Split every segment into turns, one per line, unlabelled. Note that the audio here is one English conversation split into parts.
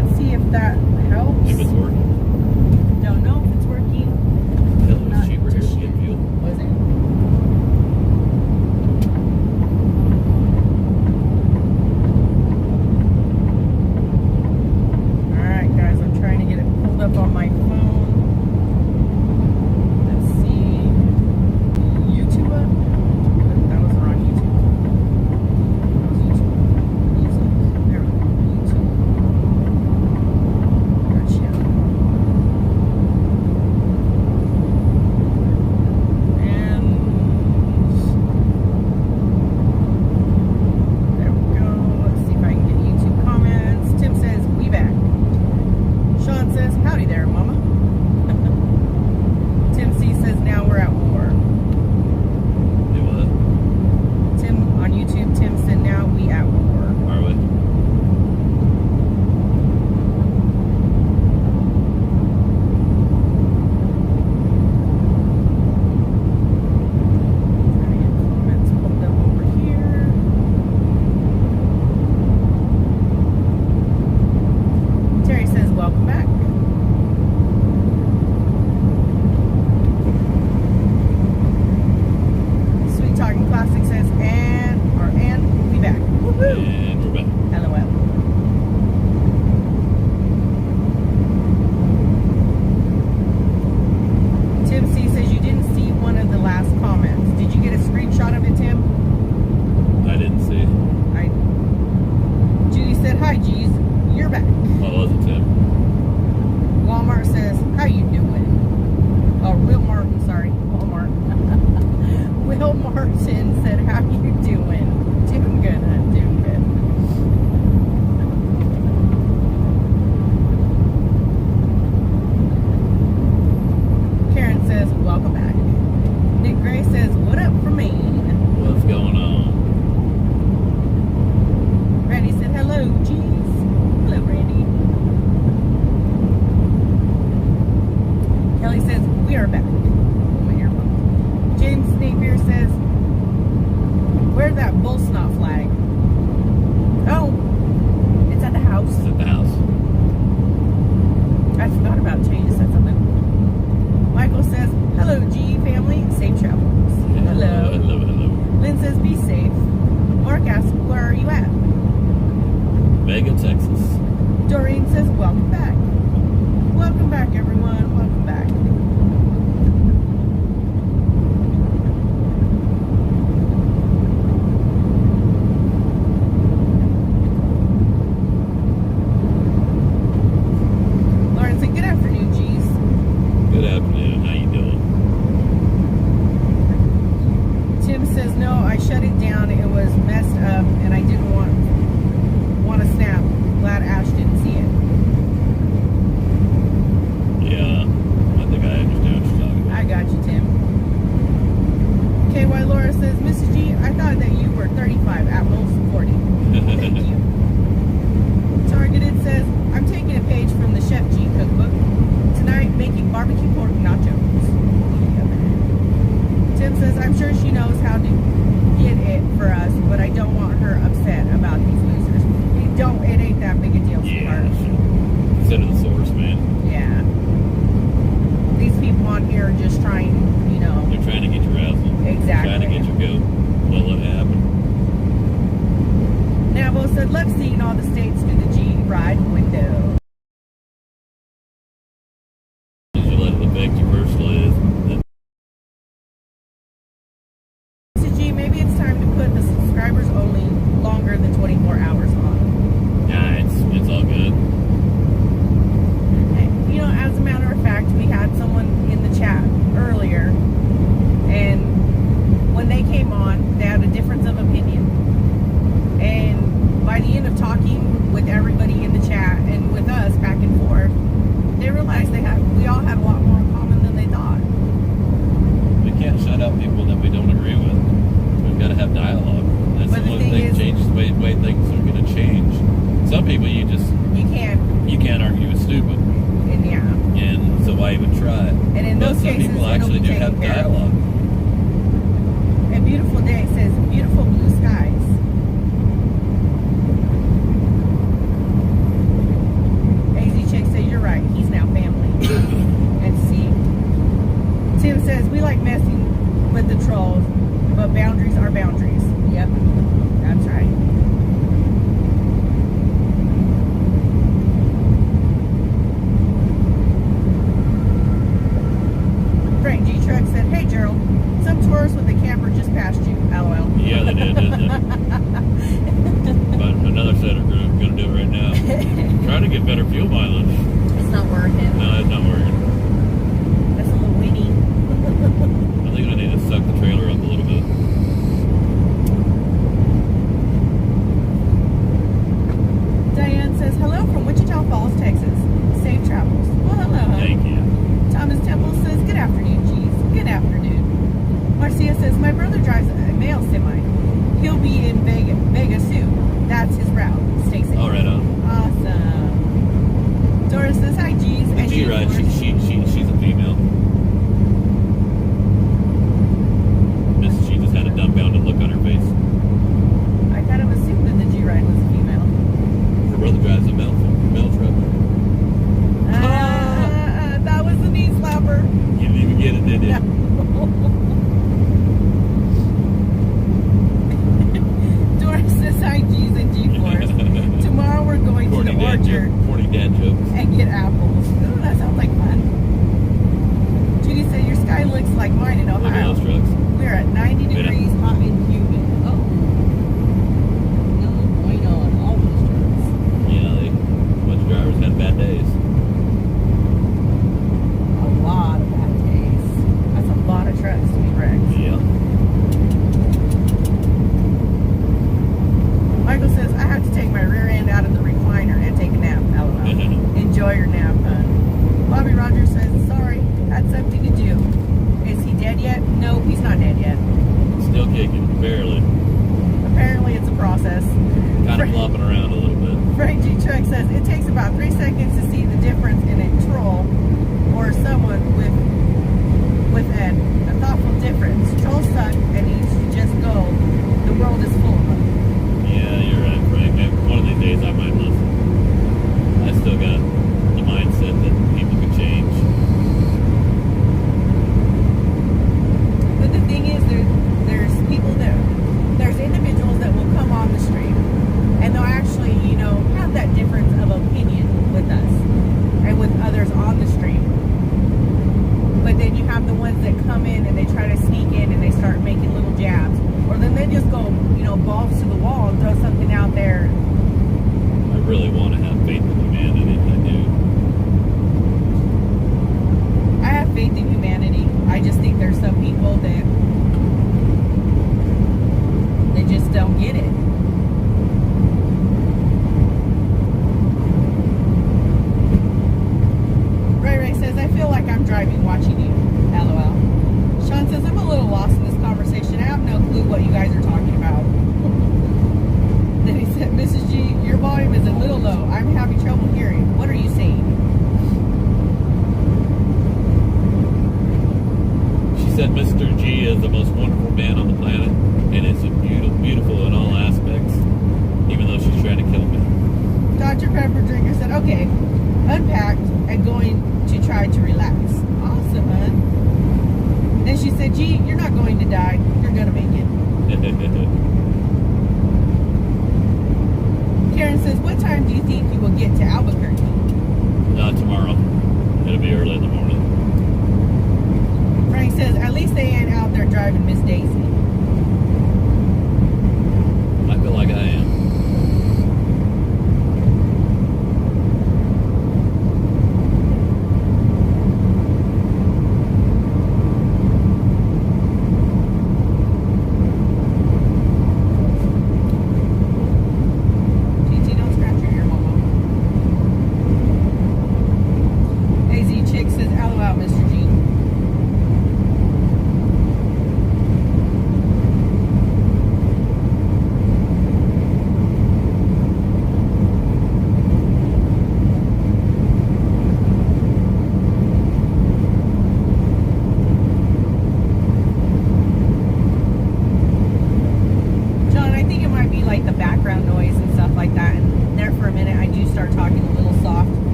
let's see if that helps.
If it's working.
Don't know if it's working.
Hell, it was
Not
cheaper here
just
to get
yet.
fuel.
Was it? Alright guys, I'm trying to get it pulled up on my phone. Let's see. YouTube? That was the wrong YouTube. That was YouTube. Music. There we go. YouTube. Gotcha. And there we go. Let's see if I can get YouTube comments. Tim says, we back. Sean says, howdy there, mama. Tim C says, now we're at war.
It was.
Tim on YouTube, Tim said, now we at war.
Are we?
Trying to get comments pulled up over here. Terry says, welcome back. Sweet Talking Classic says, and we back. Woohoo!
And we're back.
LOL. Tim C says you didn't see one of the last comments. Did you get a screenshot of it, Tim?
I didn't see.
Judy said, hi, G's. You're back.
What was it, Tim?
Walmart says, how you doing? Oh, Will Martin, sorry. Walmart. Will Martin said, how you doing? Doing good, huh? Doing good. Karen says, welcome back. Nick Gray says, what up for me?
What's going on?
Randy said, hello, G's. Hello, Randy. Kelly says, we are back. My earphone. James Napier says, where's that bull snot flag? Oh, it's at the house.
It's at the house.
I forgot about changes. Said something. Michael says, hello, G family. Safe travels. Hello.
Hello, hello.
Lynn says, be safe. Mark asks, where are you at?
Vega, Texas.
Doreen says, welcome back. Welcome back, everyone. Welcome back. Lauren said, good afternoon, G's.
Good afternoon. How you doing?
Tim says, no, I shut it down. It was messed up, and I didn't want to snap. Glad Ash didn't see it.
Yeah. I think I understand what you're talking about.
I got you, Tim. KY Laura says, Mrs. G, I thought that you were 35, at most 40. Thank you. Targeted says, I'm taking a page from the Chef G cookbook. Tonight, making barbecue pork nachos. Tim says, I'm sure she knows how to get it for us, but I don't want her upset about these losers. It ain't that big a deal,
Yeah,
sweetheart.
sure. Consider the source, man.
Yeah. These people on here are just trying, you know.
They're trying to get you razzled.
Exactly.
Trying to get you go. Let it happen.
Navo said, love seeing all the states through the G ride window.
Did you let it affect you personally?
Mrs. G, maybe it's time to put the subscribers only longer than 24 hours on.
Nah, it's all good.
You know, as a matter of fact, we had someone in the chat earlier, and when they came on, they had a difference of opinion. And by the end of talking with everybody in the chat and with us back and forth, they realized we all had a lot more in common than they thought.
We can't shut out people that we don't agree with. We've got to have dialogue. That's
But
the
the
only
thing
thing
is-
changes the way things are going to change. Some people you can't argue with stupid,
And yeah.
and so why even try?
And in
But
those
some
cases,
people
it'll
actually
be
do
taken
have
care of.
dialogue.
A beautiful day says beautiful blue skies.
said are going to do it right now. Trying to get better fuel mileage.
It's not working.
No, it's not working.
That's a little weenie.
I think I need to suck the trailer up a little bit.
Diane says, hello from Wichita Falls, Texas. Safe travels. Well, hello.
Thank you.
Thomas Temple says, good afternoon, Cheese. Good afternoon. Marcia says, my brother drives a mail semi. He'll be in Vegas soon. That's his route. Stay safe.
All right, on.
Awesome. Doris says, hi, G's.
The G-Ride, she's a female. She just had a dumbfounded look on her face.
I kind of assumed that the G-Ride was a female.
Her brother drives a mail truck.
That was the knee slapper.
You didn't even get it, did you?
Doris says, hi, G's and G-Force. Tomorrow we're going to the orchard.
40 dad jokes.
And get apples. Ooh, that sounds like fun. Judy said, your sky looks like mine in
Look at
Ohio.
those trucks.
We're at 90 degrees, hot and humid. Oh. No bueno on all those trucks.
Yeah, a bunch of drivers had bad days.
A lot of bad days. That's a lot of trucks to be wrecked.
Yeah.
Michael says, I have to take my rear end out of the recliner and take a nap. LOL. Enjoy your nap, hon. Bobby Rogers says, sorry, had something to do. Is he dead yet? No, he's not dead yet.
Still kicking, barely.
Apparently it's a process.
Kind of flopping around a little bit.
Frank G. Chuck says, it takes about 3 seconds to see the difference in a troll or someone with a thoughtful difference. Trolls suck and you should just go. The world is full of them.
Yeah, you're right, Frank. One of these days I might listen. I still got the mindset that people can change.
But the thing is, there's people there's individuals that will come on the stream and they'll actually, have that difference of opinion with us and with others on the stream. But then you have the ones that come in and they try to sneak in and they start making little jabs. Or then they just go, balls to the wall and throw something out there.
I really want to have faith in humanity. I do.
I have faith in humanity. I just think there's some people that they just don't get it. Ray says, I feel like I'm driving watching you. LOL. Sean says, I'm a little lost in this conversation. I have no clue what you guys are talking about. Then he said, Mrs. G, your volume is a little low. I'm having trouble hearing. What are you saying?
She said Mr. G is the most wonderful man on the planet, and it's beautiful in all aspects, even though she's trying to kill me.
Dr. Pepper Drinker said, okay, unpacked and going to try to relax. Awesome, hun. Then she said, G, you're not going to die. You're going to make it. Karen says, what time do you think you will get to Albuquerque?
Not tomorrow. It'll be early in the morning.
Frank says, at least they ain't out there driving Miss Daisy.
I feel like I am.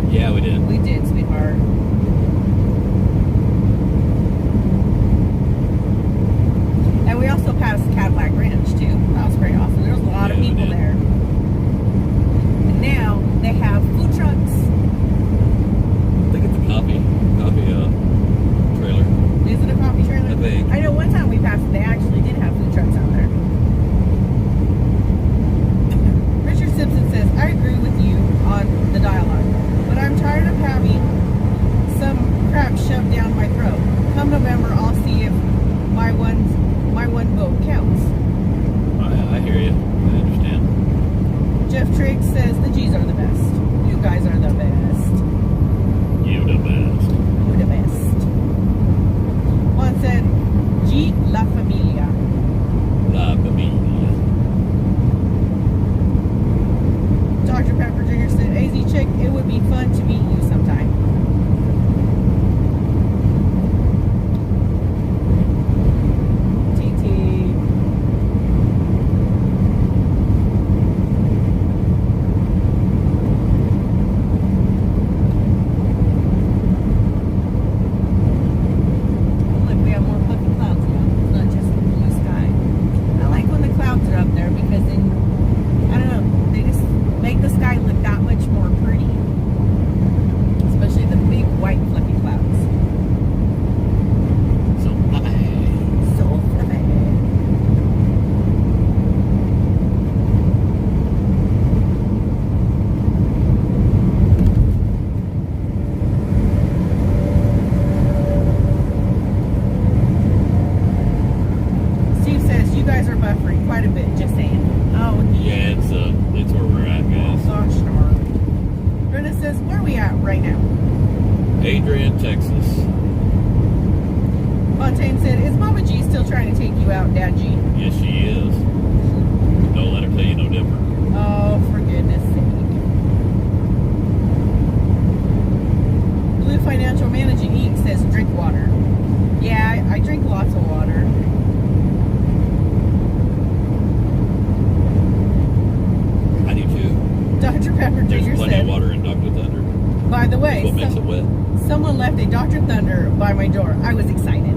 Yeah, we did.
We did, sweetheart. And we also passed Cadillac Ranch, too. That was pretty awesome. There was a lot of people there. And now they have food trucks.
Look at the
says, where are we at right now?
Adrian, Texas.
Fontaine said, is Mama G still trying to take you out, Dad G?
Yes, she is. Don't let her tell you no different.
Oh, for goodness sake. Blue Financial Managing Inc. says, drink water. Yeah, I drink lots of water.
I do too.
Dr. Pepper
There's
Jr.
plenty
said,
of water in Dr. Thunder.
by the way,
What makes it wet?
someone left a Dr. Thunder by my door. I was excited.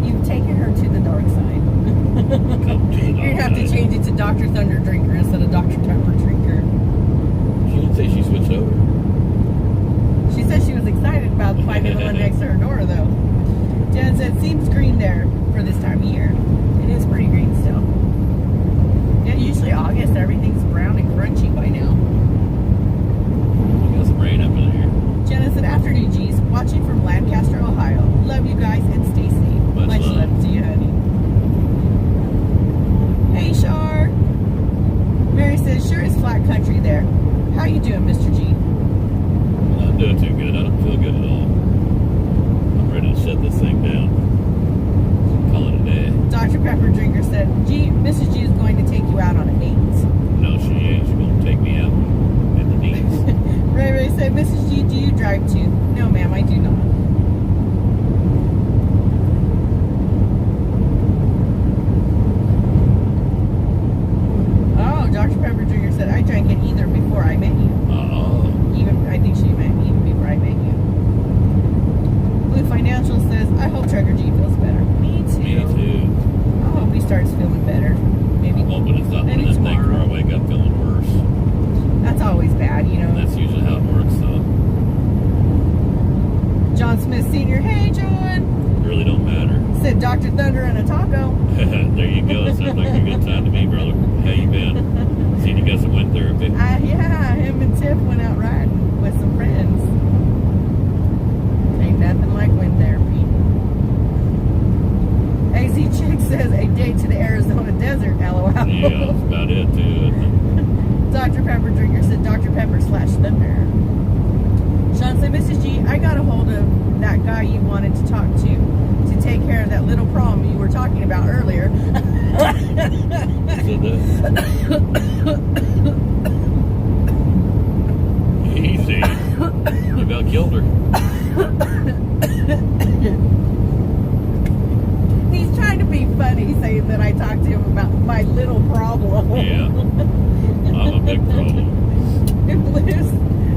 You've taken her to the dark side.
Come to the
You're going to have to
side.
change it to Dr. Thunder Drinker instead of Dr. Pepper Drinker.
She didn't say she switched over.
She said she was excited about finding the one next to her door, though. Jen said, seems green there for this time of year. It is pretty green still. Yeah, usually August, everything's brown and crunchy by now.
We got some rain up in here.
Jenna said, afternoon, G's. Watching from Lancaster, Ohio. Love you guys and stay safe.
Much love.
love to you, honey. Hey, Shar. Mary says, sure is flat country there. How you doing, Mr. G?
Not doing too good. I don't feel good at all. I'm ready to shut this thing down. Call it a day.
Dr. Pepper Drinker said, G, Mrs. G is going to take you out on a date.
No, she ain't. She's going to take me out in the knees.
Ray Ray said, Mrs. G, do you drive too? No, ma'am, I do not. Oh, Dr. Pepper Jr. said, I drank it either before I met you.
Oh.
Even, I think she meant even before I met you. Blue Financial says, I hope Trigger G feels better. Me too.
Me too.
I hope he starts feeling better. Maybe.
I'm hoping it's not one
Maybe
of them things where I
tomorrow.
wake up feeling worse.
That's always bad, you know.
That's usually how it works, so
John Smith Sr., hey, John.
it really don't matter.
Said Dr. Thunder and a taco.
There you go. It sounds like a good time to me, brother. How you been? Seen you got some wind therapy?
Yeah, him and Tiff went out riding with some friends. Ain't nothing like wind therapy. AZ Chick says a date to the Arizona desert, lol.
Yeah, that's about it, too. Isn't it?
Dr. Pepper Drinker said Dr. Pepper / Thunder. Sean said, Mrs. G, I got a hold of that guy you wanted to talk to take care of that little problem you were talking about earlier.
Said that. Easy. You about killed her.
He's trying to be funny, saying that I talked to him about my little problem.
Yeah. I'm a big problem.
Blues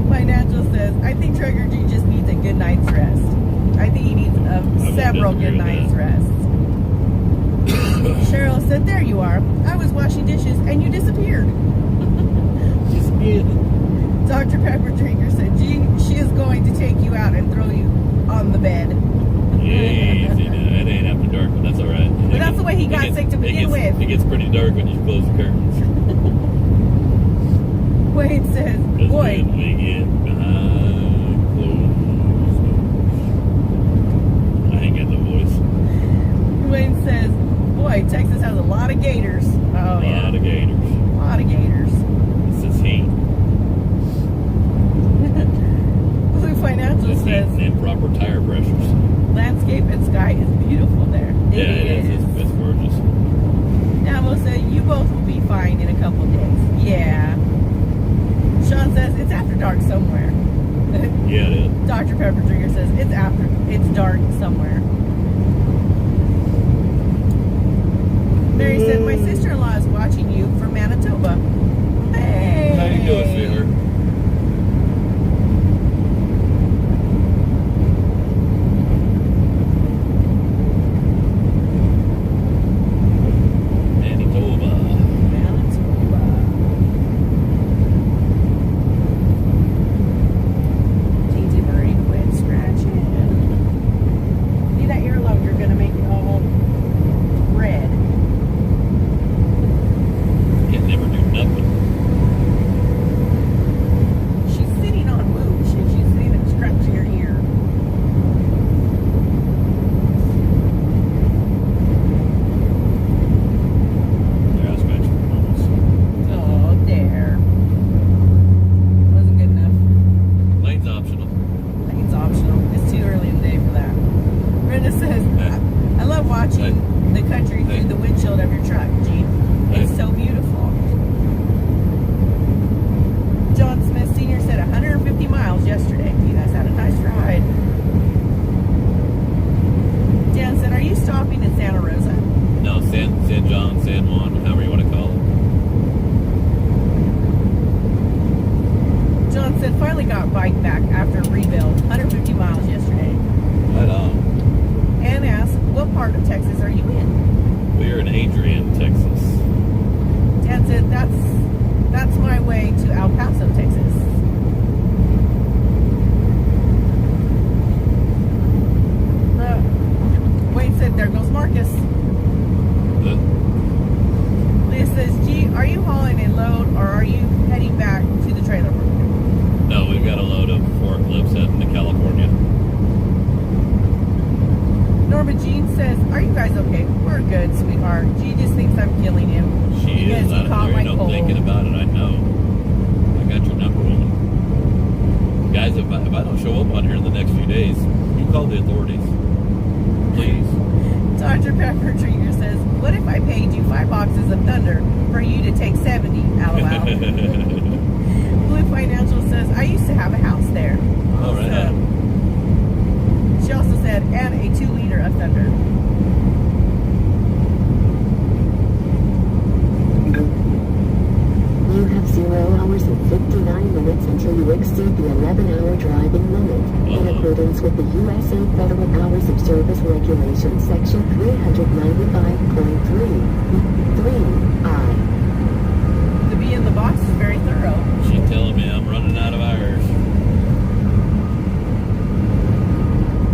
Financial says, I think Trigger G just needs a good night's rest. I think he needs
won't
several
disagree
good
with
nights
that.
rest. Cheryl said, there you are. I was washing dishes and you disappeared.
Just get
Dr. Pepper Drinker said, G, she is going to take you out and throw you on the bed.
easy. No, it ain't after dark, but that's all right.
But that's the way he got sick to begin with.
It gets pretty dark when you close the curtains.
Wade says,
'Cause
boy,
when we get behind closed doors. I ain't got no voice.
Wade says, boy, Texas has a lot of gators. Oh,
A
yeah.
lot of gators.
A lot of gators.
This is heat.
Blue Financial
This
says,
heat and improper tire pressures.
landscape and sky is beautiful there.
Yeah, it is. It's gorgeous.
Now we'll say you both will be fine in a couple days. Yeah. Sean says it's after dark somewhere.
Yeah, it is.
Dr. Pepper Drinker says it's dark somewhere. Mary said my sister-in-law is watching you from Manitoba. Hey.
How you doing, sweetheart? Manitoba.
Manitoba. TJ Murray quit scratching. Leave that ear alone. You're gonna make it all red.
Can't never do nothing
finally got bike back after rebuild. 150 miles yesterday.
Right on.
And asked, what part of Texas are you in?
We are in Adrian, Texas.
Dad said, that's my way to El Paso, Texas. Wade said, there goes Marcus. Leah says, gee, are you hauling a load or are you heading back to the trailer park?
No, we've got a load of forklifts heading to California.
Norma Jean says, are you guys okay? We're good, sweetheart. She just thinks I'm killing him.
She
because
is.
he caught
There
my
ain't no
cold.
thinking about it. I know. I got your number, woman. Guys, if I don't show up on here in the next few days, you call the authorities. Please.
Dr. Pepper Trigger says, what if I paid you 5 boxes of Thunder for you to take 70? LOL. Blue Financial says, I used to have a house there.
All right.
Awesome. She also said, and a 2-liter of Thunder.
You have 0 hours and 59 minutes until you exceed the 11-hour driving limit, in accordance with the USA Federal Hours of Service Regulation Section 395.3(3)(I).
The bee in the box is very thorough.
She's telling me I'm running out of hours.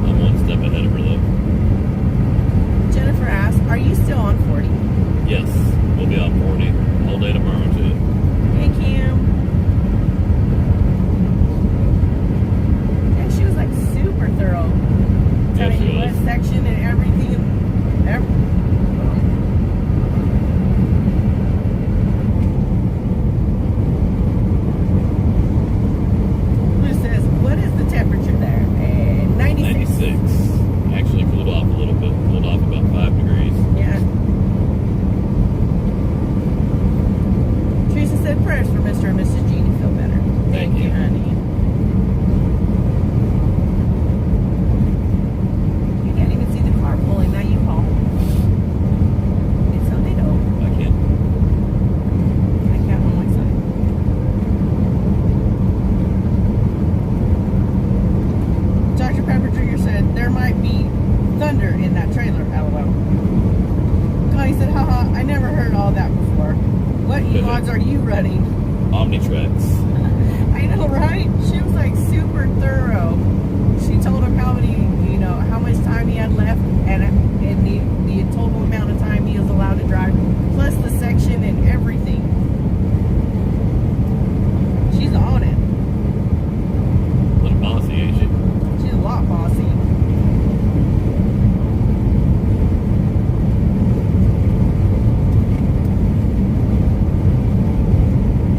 I'm one step ahead of her, though.
Jennifer asks, are you still on 40?
Yes, we'll be on 40 all day tomorrow, too.
Hey, Kim. And she was like super thorough. Telling
she
you what
was.
section and everything. Blue says, what is the temperature there? 96.
96. Actually cooled off a little bit. Cooled off about 5 degrees.
Yeah. Teresa said prayers for Mr. and Mrs. G to feel better.
Thank you.
honey. You can't even see the car pulling. Now you haul. It's so they don't.
I can't.
I can't on my side. Dr. Pepper Trigger said there might be thunder in that trailer. LOL. Connie said, haha, I never heard all that before. What e-logs are you running?
Omnitracks.
I know, right? She was like super thorough. She told him how many, how much time he had left and the total amount of time he was allowed to drive, plus the section and everything. She's on it.
A little bossy, ain't she?
She's a lot bossy.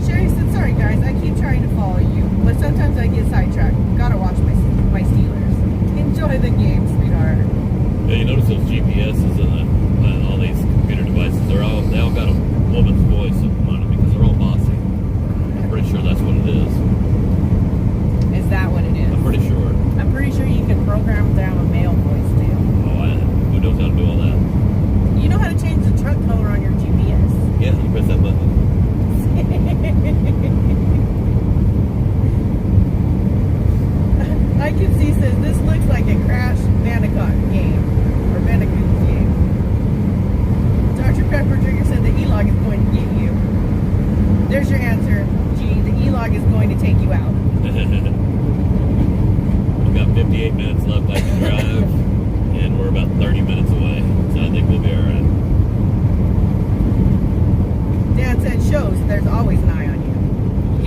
Sherry said, sorry guys, I keep trying to follow you, but sometimes I get sidetracked. Gotta watch my Steelers. Enjoy the game, sweetheart.
Yeah, you notice those GPSs and all these computer devices, they all got a woman's voice on them because they're all bossy. I'm pretty sure that's what it is.
Is that what it is?
I'm pretty sure.
I'm pretty sure you can program down a male voice too.
Oh, who knows how to do all that?
You know how to change the truck color on your GPS.
Yeah, you press that button.
I can see says this looks like a Crash Bandicoot game or Bandicoot game. Dr. Pepper Trigger said the E-log is going to get you. There's your answer, G. The E-log is going to take you out.
We've got 58 minutes left I can drive, and we're about 30 minutes away, so I think we'll be alright.
Dan said shows there's always an eye on you.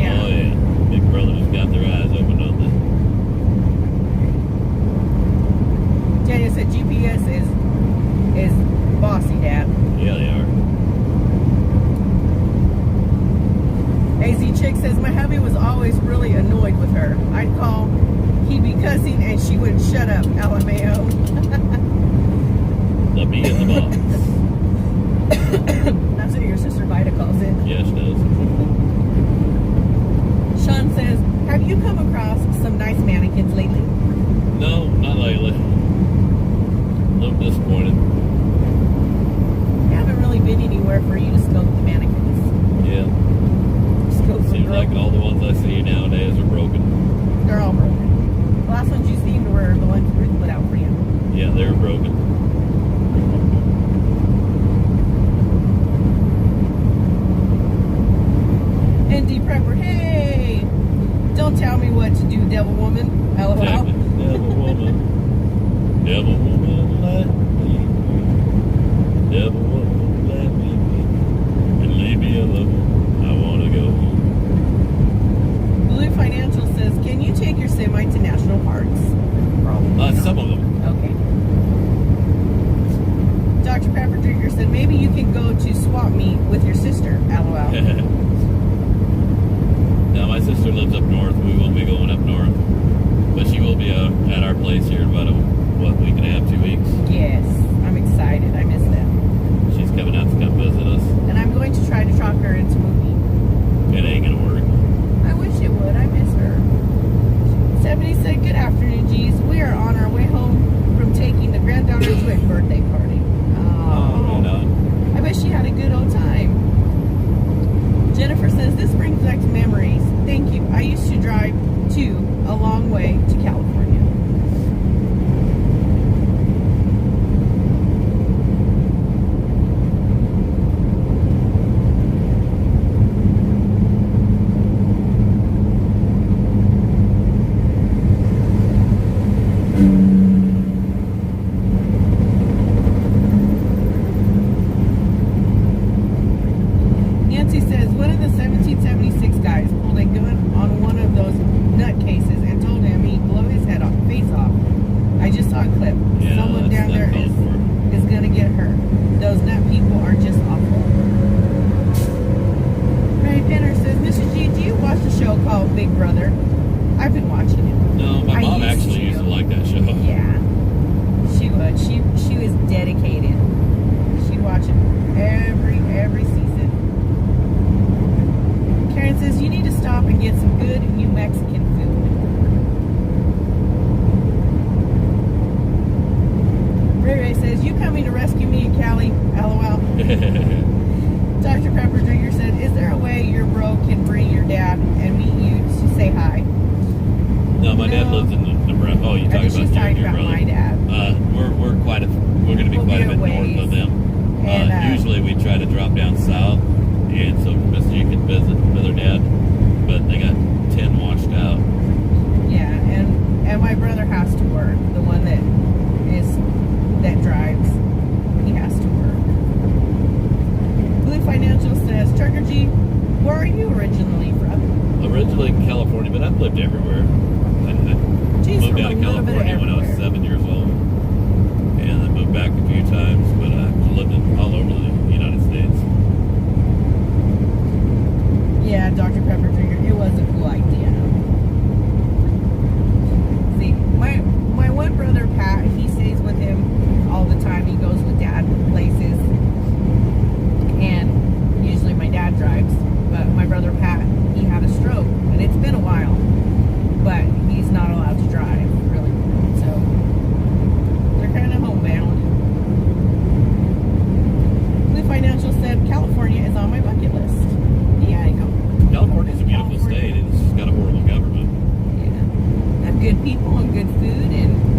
Yeah.
Oh yeah, Big Brother just got their eyes open on this.
Daniel said GPS is bossy, Dad.
Yeah, they are.
AZ Chick says my hubby was always really annoyed with her. I'd call, he'd be cussing, and she would shut up. LMAO.
The bee in the box.
That's what your sister Vida calls it.
Yeah, she does.
Sean says, have you come across some nice mannequins lately?
No, not lately. A little disappointed.
I haven't really been anywhere for you to scope the mannequins.
Yeah.
Scope the
Seems like
girl.
all the ones I see nowadays are broken.
they're all broken. The last ones you seen were the ones Ruth put out for you.
Yeah, they're broken.
And Deep Prepper, hey! Don't tell me what to do, devil woman. LOL.
Devil woman. Devil woman, let me be. Devil woman, let me be. And leave me alone. I want to go home.
Blue Financial says, can you take your semi to national parks? Probably not.
Some of them.
Okay. Dr. Pepper Drinker said, maybe you can go to swap meet with your sister. LOL.
Now, my sister lives up north. We will be going up north. But she will be at our place here in about week and a half, 2 weeks.
Yes, I'm excited. I miss them.
She's coming out to come visit us.
And I'm going to try to talk her into moving.
It ain't going to work.
I wish it would. I miss her. 70 said, good afternoon, G's. We are on our way home from taking the granddaughter to a birthday party.
Oh, right on.
I bet she had a good old time. Jennifer says, this brings back memories. Thank you. I used to drive a long way to California. Nancy says, one of the 1776 guys pulled a gun on one of those nutcases and told him he'd blow his face off. I just saw a clip.
Yeah,
Someone down there is going to get hurt. Those nut people are just awful. Ray Penner says, Mr. G, do you watch the show called Big Brother? I've been watching it.
No, my mom actually used to like that show.
Yeah, she would. She was dedicated. She'd watch it every season. Karen says, you need to stop and get some good New Mexican food. Ray Ray says, you coming to rescue me in Cali? LOL. Dr. Pepper Drinker said, is there a way your bro can bring your dad and meet you to say hi?
No, my dad lives in Nebraska. Oh, you talking
She's
about
talking
your
about
brother?
my dad.
We're going to be
We'll
quite
be
a bit
a
north
ways.
of them.
And,
Usually we try to drop down south, and so Miss G can visit with her dad, but they got 10 washed out.
Yeah, and my brother has to work. The one that drives, he has to work. Blue Financial says, Trucker G, where are you originally from?
Originally California, but I've lived everywhere. I
Geez,
moved
from
down
a
to
little bit of
California when I was
everywhere.
7 years old, and then moved back a few times, but I've lived all over the United States.
Yeah, Dr. Pepper Drinker, it was a cool idea. See, my one brother Pat, he stays with him all the time. He goes with dad places, and usually my dad drives. But my brother Pat, he had a stroke, and it's been a while, but he's not allowed to drive, really. So they're kind of homebound. Blue Financial said California is on my bucket list. Yeah, I know.
California's a beautiful state. It's just got a horrible government.
Yeah. And good people and good food, and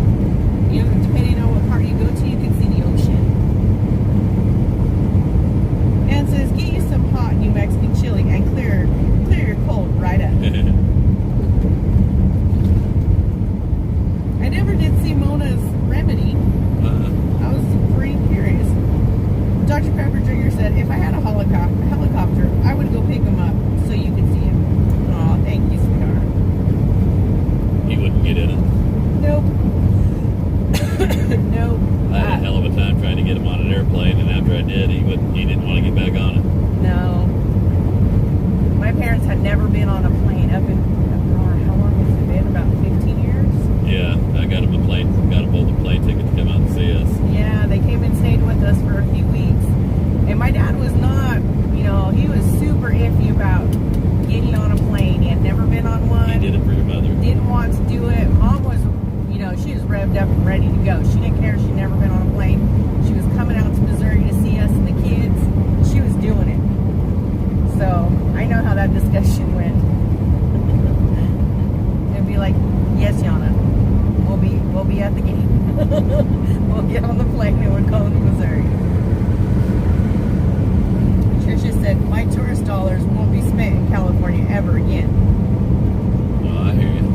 you know, depending on what part you go to, you can see the ocean. And says, get you some hot New Mexican chili and clear your cold right up. I never did see Mona's Remedy. I was pretty curious. Dr. Pepper Drinker said, if I had a helicopter, I would go pick him up so you could see him. Aw, thank you, sweetheart.
He wouldn't get in it.
Nope. Nope.
I had a hell of a time trying to get him on an airplane, and after I did, he didn't want to get back on it.
No. My parents had never been on a plane up in, how long has it been? About 15 years?
Yeah, I got him both a plane ticket to come out and see us.
Yeah, they came and stayed with us for a few weeks. And my dad was not, he was super iffy about getting on a plane. He had never been on one.
He did it for your mother.
Didn't want to do it. Mom was, she was revved up and ready to go. She didn't care. She'd never been on a plane. She was coming out to Missouri to see us and the kids. She was doing it. So I know how that discussion went. It'd be like, again.
Oh, I hear you.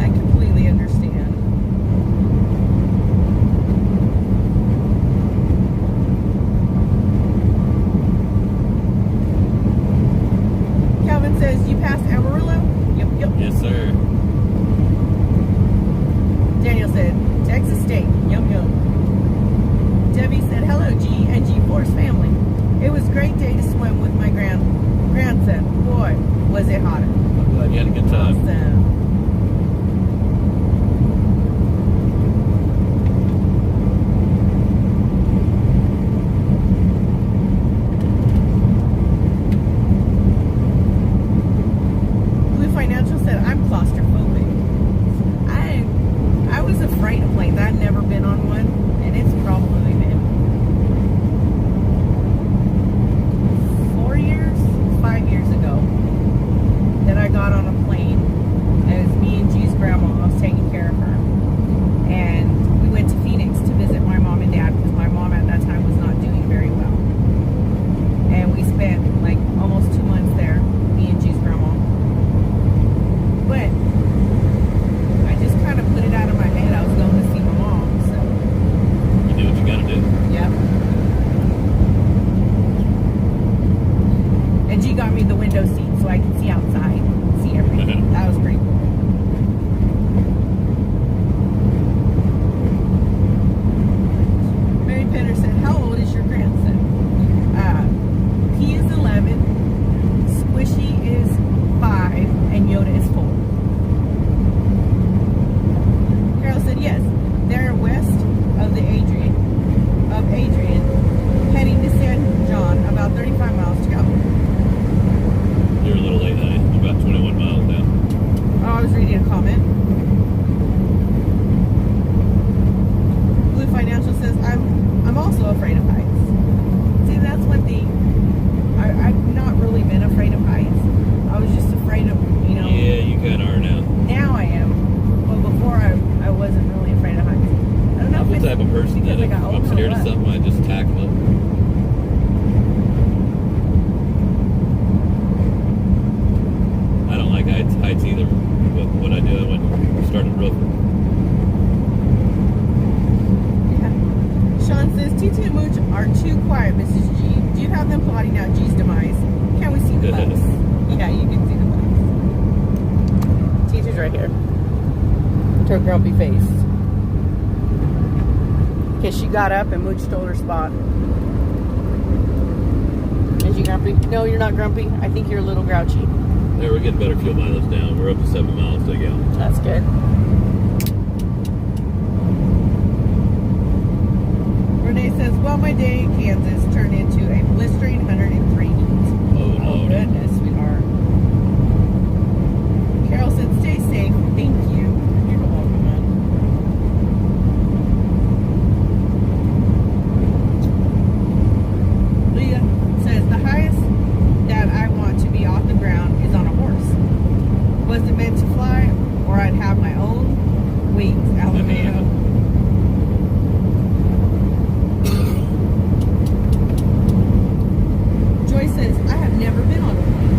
I completely understand. Calvin says, you passed Amarillo? Yep, yep.
Yes, sir.
Daniel said, Texas State. Yum, yum. Debbie said, hello, G and G-Force family. It was a great day to swim with my grandson. Boy, was it hot.
I'm glad you had a good time.
Awesome. Blue Financial said, I'm claustrophobic. I was afraid of planes. I'd never been on one, and it's probably been 5 years ago that I got on a plane. It was me and G's grandma. I was taking care of her. And we went to Phoenix to visit my mom and dad because my mom at that time was not doing very well. And we spent like almost 2 months there, me and G's grandma. But I just kind of put it out of my head. I was going to see my mom, so.
You do what you gotta do.
Yep. And G got me the window seat so I could see outside, see everything. That was pretty cool. Mary Penner said, how old is your grandson? He is 11, Squishy is 5, and Yoda is 4. Carol said, yes, they're west of Adrian, heading to San John, about 35 miles to go.
You're a little late, honey. You're about 21 miles now.
Oh, I was reading a comment. Blue Financial says, I'm also afraid of heights. See, that's one thing. I've not really been afraid of heights. I was just afraid of,
Yeah, you kinda are now.
now I am. But before I wasn't really afraid of heights. I don't know
I'm the
if
type of person that
because I
if
got
I'm
older or
scared of
what.
something, I just tackle it. I don't like heights either. But what I do, I went and started roofing.
Yeah. Sean says, TT and Mooch are too quiet, Mrs. G. Do you have them plotting out G's demise? Can we see the bugs? Yeah, you can see the bugs. Teacher's right here. To a grumpy face. Because she got up and Mooch stole her spot. Is you grumpy? No, you're not grumpy. I think you're a little grouchy.
There, we're getting better fuel mileage now. We're up to 7 miles to a gallon.
That's good. Renee says, well, my day in Kansas turned into a blistering 103 heat.
Oh,
Oh,
Lord.
goodness, sweetheart. Carol said, stay safe. Thank you. You're welcome, man. Leah says, the highest that I want to be off the ground is on a horse. Was it meant to fly, or I'd have my own wings, Alabama. Joy says, I have never been on a plane.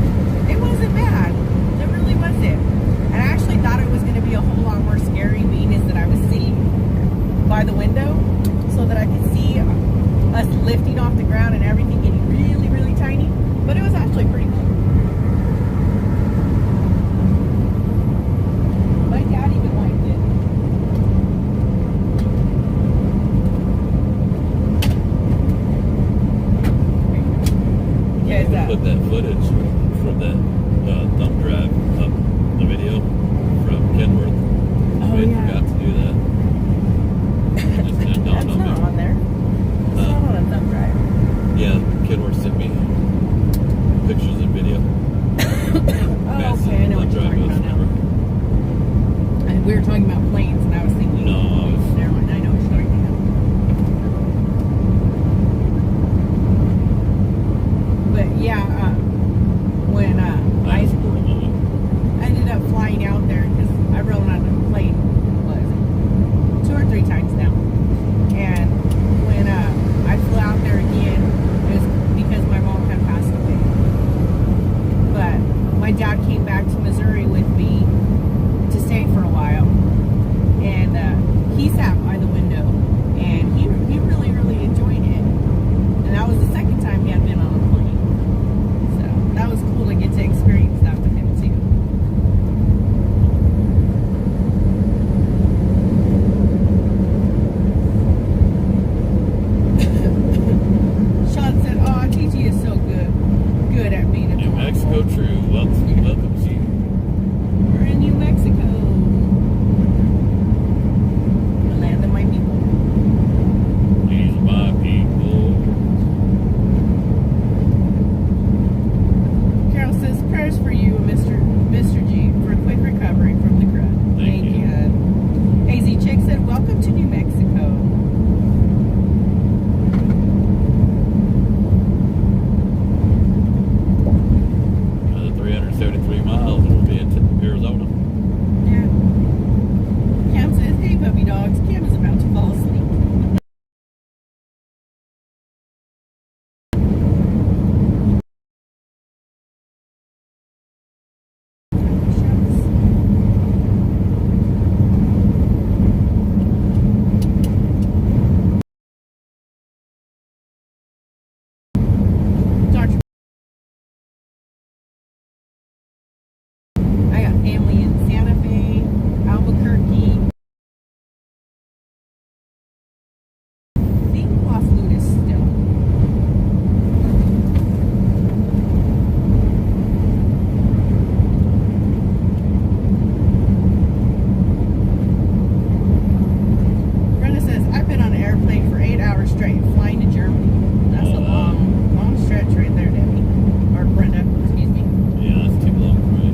miles and we'll be in Arizona.
Yeah. Cam says, hey, puppy dogs. Cam is about to fall asleep. Dr. I got family in Santa Fe, Albuquerque. I think Las Lunas still. Brenda says, I've been on an airplane for 8 hours straight, flying to Germany. That's a long stretch right there, Debbie. Or Brenda, excuse me.
Yeah, that's too long for me.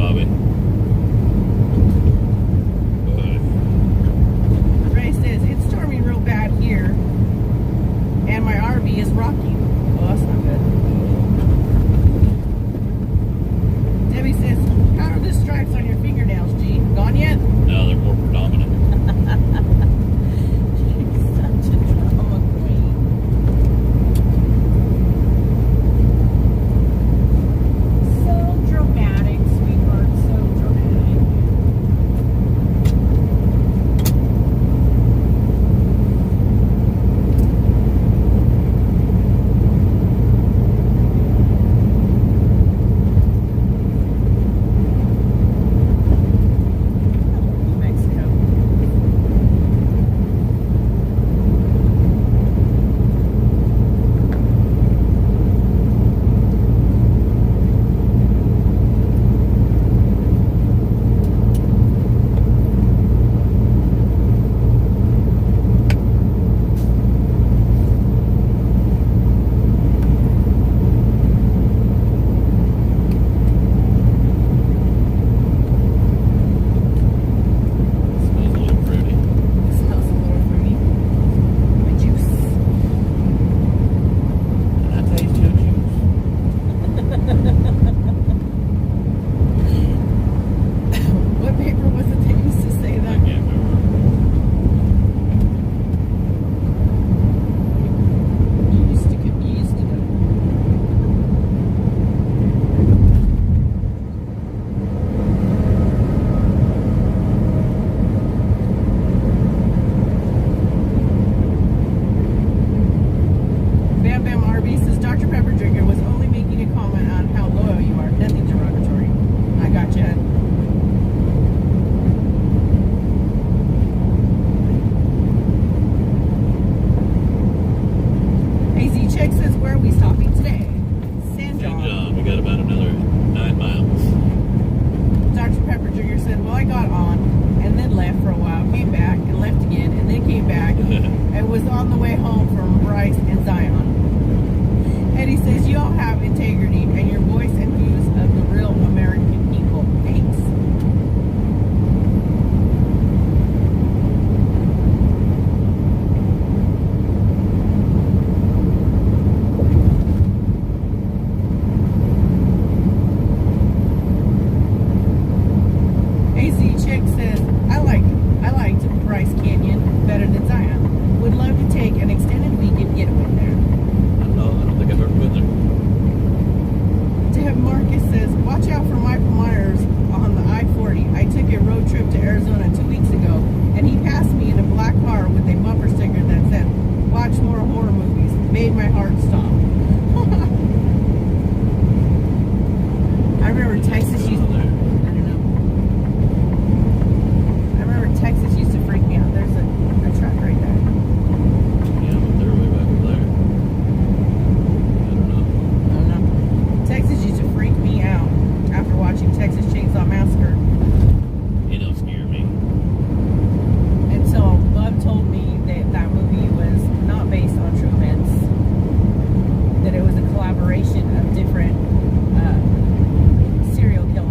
Bobby.
Ray says, it's storming real bad here, and my RV is rocking. Well, that's not good. Debbie says, how are the stripes on your fingernails, G? Gone yet?
No, they're more predominant.
She's such a drama queen. So dramatic, sweetheart, so dramatic. New Mexico.
Smells a little fruity.
It smells a little fruity. My juice.
And I taste your juice.
What paper was it that used to say
I
that?
can't remember.
You used to know. Bam Bam RB says Dr. Pepper Drinker was only making a comment on how loyal you are. Nothing derogatory. I got you. AZ Chick says, where are we stopping today? San
St.
John.
John, we got about another 9 miles.
Dr. Pepper Jr. said, well, I got on and then left for a while, came back and left again, and then came back and was on the way home from Bryce and Zion. And he says, you all have integrity and your voice and views of the real American people. Thanks. AZ Chick says, I liked Bryce Canyon better than Zion. Would love to take an extended weekend getaway there.
I don't think I've ever been there.
Deb Marcus says, watch out for Michael Myers on the I-40. I took a road trip to Arizona 2 weeks ago, and he passed me in a black car with a bumper sticker that said, watch more horror movies. Made my heart stop. I remember Texas used
There.
I don't know. I remember Texas used to freak me out. There's a track right there.
Yeah, but they're way back over there. I don't know.
I don't know. Texas used to freak me out after watching Texas Chainsaw Massacre.
It don't scare me.
Until Bub told me that that movie was not based on true events. That it was a collaboration of different serial killers.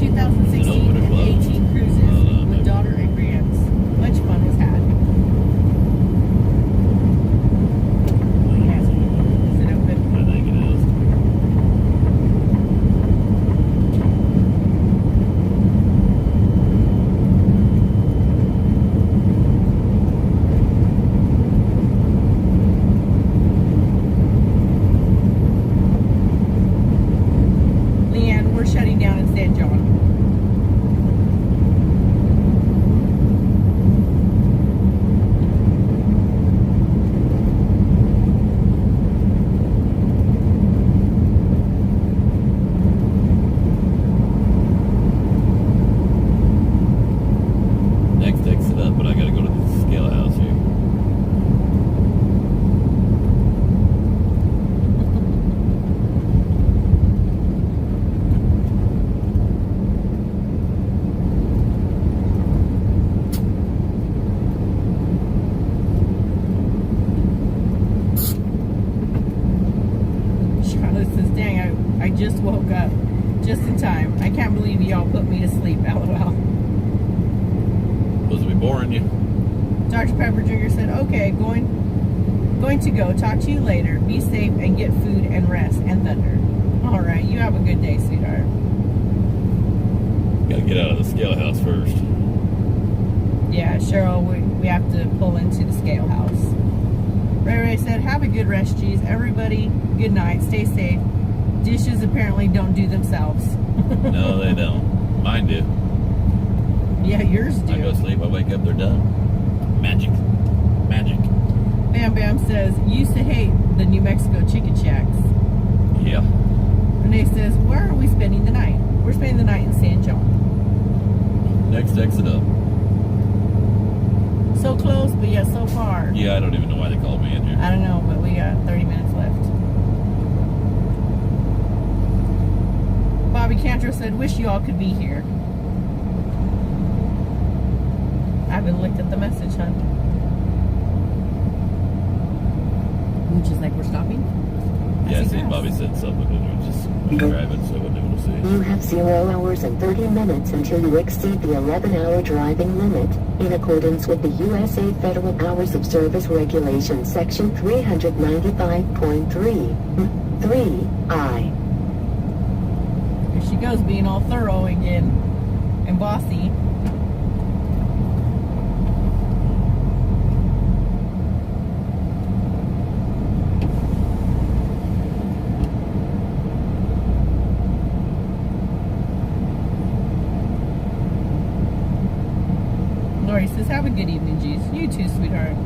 2016
Open
and
and close.
18 cruises with
maybe.
daughter and grands. Much fun was had. Yes. Is it open?
I think it is.
Leanne, we're shutting down in San John.
Next exit up, but I gotta go to the scale house here.
Charlotte says, dang, I just woke up just in time. I can't believe y'all put me to sleep. LOL.
Supposed to be boring you.
Dr. Pepper Jr. said, okay, going to go. Talk to you later. Be safe and get food and rest and thunder. All right, you have a good day, sweetheart.
Gotta get out of the scale house first.
Yeah, Cheryl, we have to pull into the scale house. Ray Ray said, have a good rest, G's. Everybody, good night. Stay safe. Dishes apparently don't do themselves.
No, they don't. Mine do.
Yeah, yours do.
I go to sleep, I wake up, they're done. Magic. Magic.
Bam Bam says, used to hate the New Mexico chicken shacks.
Yeah.
Renee says, where are we spending the night? We're spending the night in San John.
Next exit up.
So close, but yet so far.
Yeah, I don't even know why they called me in here.
I don't know, but we got 30 minutes left. Bobby Cantor said, wish you all could be here. I haven't looked at the message, hon. Which is like, we're stopping?
Yeah, I
see
seen
grass.
Bobby said something, but we were just driving, so I wasn't able to see.
You have 0 hours and 30 minutes until you exceed the 11-hour driving limit, in accordance with the USA Federal Hours of Service Regulation, Section 395.3(3)(I).
Here she goes, being all thorough again and bossy. Lori says, have a good evening, G's. You too, sweetheart.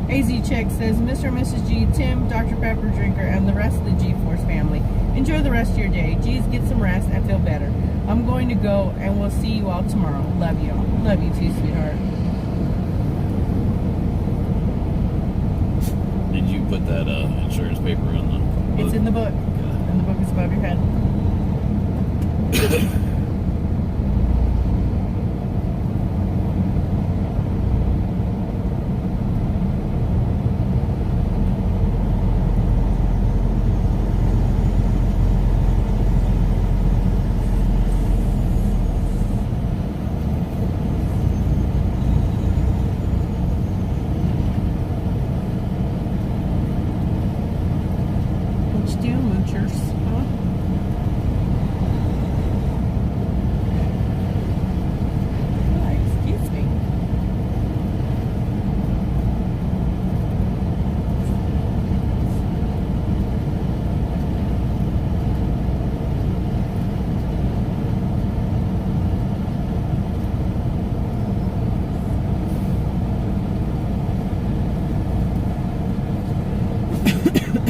AZ Check says, Mr. and Mrs. G, Tim, Dr. Pepper Drinker, and the rest of the G-Force family. Enjoy the rest of your day. G's, get some rest and feel better. I'm going to go, and we'll see you all tomorrow. Love you all. Love you too, sweetheart.
Did you put that insurance paper in the book?
It's in the book.
Yeah.
And the book is above your head. What you do, moochers? Huh? Hi, excuse me.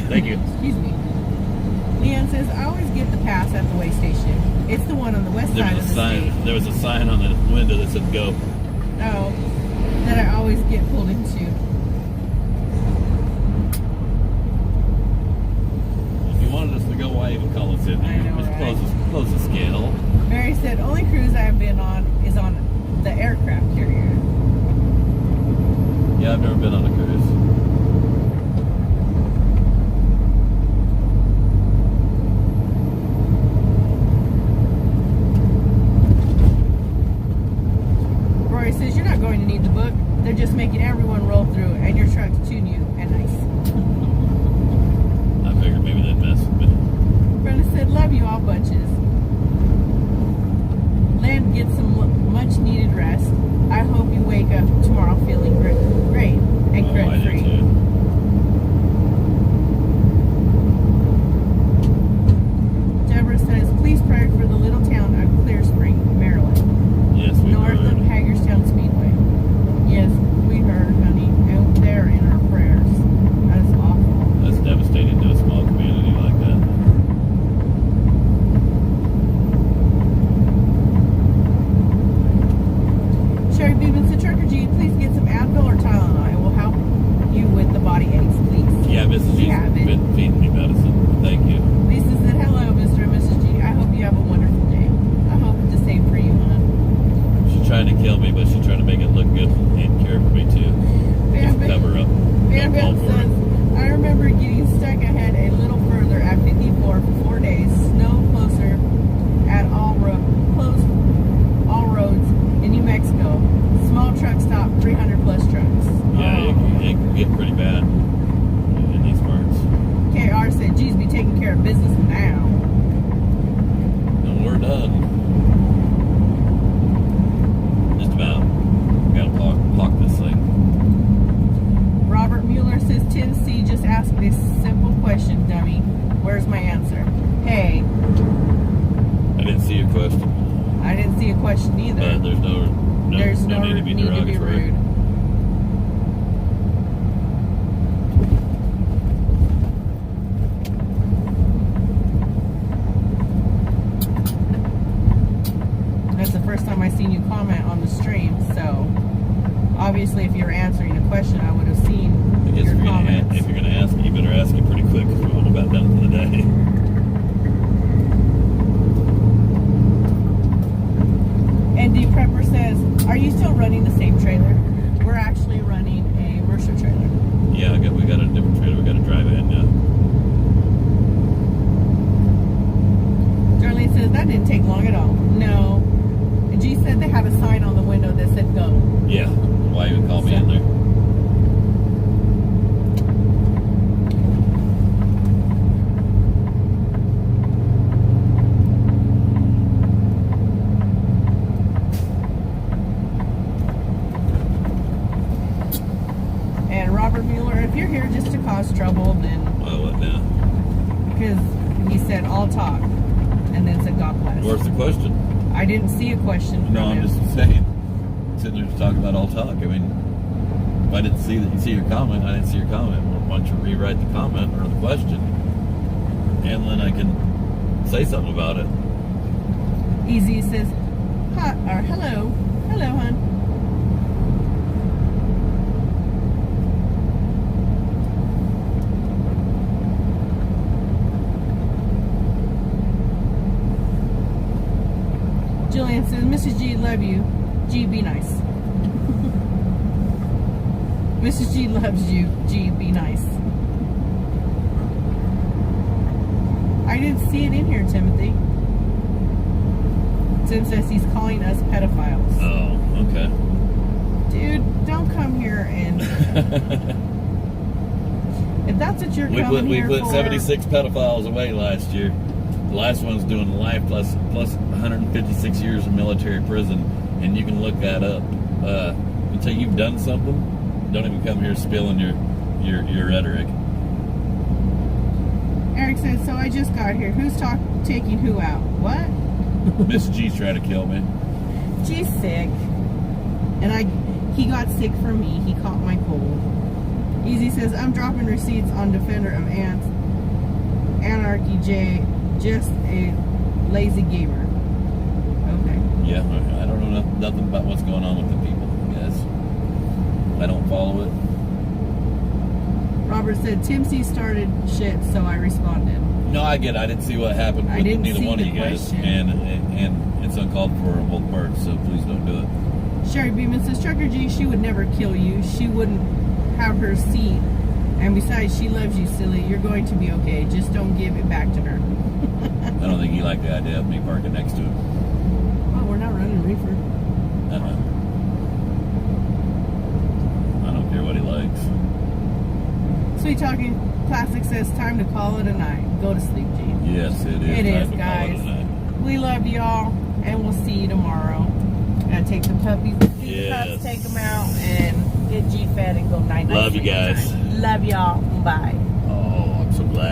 Thank you.
Excuse me. Leanne says, I always get the pass at the way station. It's the one on the west side of the state.
There was a sign on the window that said go.
Oh, that I always get pulled into.
If you wanted us to go, why even call us in
I
here?
know,
Just
right?
close the scale.
Mary said, only cruise I have been on is on the aircraft carrier.
Yeah, I've never been on a cruise.
get some much needed rest. I hope you wake up tomorrow feeling great and
I
grit
do
free.
too.
Deborah says, please pray for the little town of Clear Spring, Maryland,
Yes, we
north
heard.
of Hagerstown Speedway. Yes, we heard, honey, and they're in our prayers. That is awful.
That's devastating to a small community like that.
Sherry Beeman said, Trucker G, please get some Advil or Tylenol. It will help you with the body aches, please.
Yeah, Mrs. G's
have it.
been feeding me medicine. Thank you.
Lisa said, hello, Mr. and Mrs. G. I hope you have a wonderful day. I hope the same for you, hon.
She's trying to kill me, but she's trying to make it look good and care for me too.
Bam
Just cover up.
Bam
Don't fall
Bam
for
says,
it.
I remember getting stuck ahead a little further at 54 for 4 days. Snow closer at all roads in New Mexico. Small truck stop, 300 plus trucks.
Yeah, it can get pretty bad in these parts.
KR said, geez, be taking care of business now.
And we're done. Just about. Gotta block this thing.
Robert Mueller says, Tim C. just asked me a simple question, dummy. Where's my answer? Hey,
I didn't see your question.
I didn't see a question either.
But there's no need to be derogatory.
rude. That's the first time I seen you comment on the stream, so obviously if you're answering a question, I would have seen
I guess
your
if
comments.
you're gonna ask it, you better ask it pretty quick because we're about done for the day.
And D Prepper says, are you still running the same trailer? We're actually running a Mercer trailer.
Yeah, we got a different trailer. We got to drive in now.
Darlene says, that didn't take long at all. No. And G said they had a sign on the window that said go.
Yeah. Why even call me in there?
And Robert Mueller, if you're here just to cause trouble, then
Well, what now?
because he said all talk and then said God bless.
Where's the question?
I didn't see a question from
No, I'm
him.
just saying. Sitting there talking about all talk. I mean, if I didn't see that you see your comment, I didn't see your comment. Well, why don't you rewrite the comment or the question, and then I can say something about it.
Easy says, hi, or hello. Hello, hon. Jillian says, Mrs. G, love you. G, be nice. Mrs. G loves you. G, be nice. I didn't see it in here, Timothy. Tim says he's calling us pedophiles.
Oh, okay.
Dude, don't come here and... if that's what you're coming
we
here
put
for...
76 pedophiles away last year. The last one's doing life plus 156 years in military prison, and you can look that up. Until you've done something, don't even come here spilling your rhetoric.
Eric says, so I just got here. Who's taking who out? What?
Miss G's trying to kill me.
G's sick. And he got sick from me. He caught my cold. Easy says, I'm dropping receipts on Defender of Ants. Anarchy J, just a lazy gamer. Okay.
Yeah, I don't know nothing about what's going on with the people, I guess. I don't follow it.
Robert said, Tim C started shit, so I responded.
No, I get it. I didn't see what happened with
didn't
neither
see
one of
the
you guys.
question.
And it's uncalled for on both parts, so please don't do it.
Sherry Beeman says, Trucker G, she would never kill you. She wouldn't have her seat. And besides, she loves you, silly. You're going to be okay. Just don't give it back to her.
I don't think you like the idea of me parking next to him.
Oh, we're not running reefer.
I don't care what he likes.
Sweet Talking Classic says, time to call it a night. Go to sleep, G.
Yes, it is.
It
time
is,
to call
guys.
it a night.
We love y'all. and we'll see you tomorrow. Gotta take the puppies to feed the pups,
Yes.
take them out, and get G-fed and go night-night.
Love you
sleep
guys.
time. Love y'all. Bye.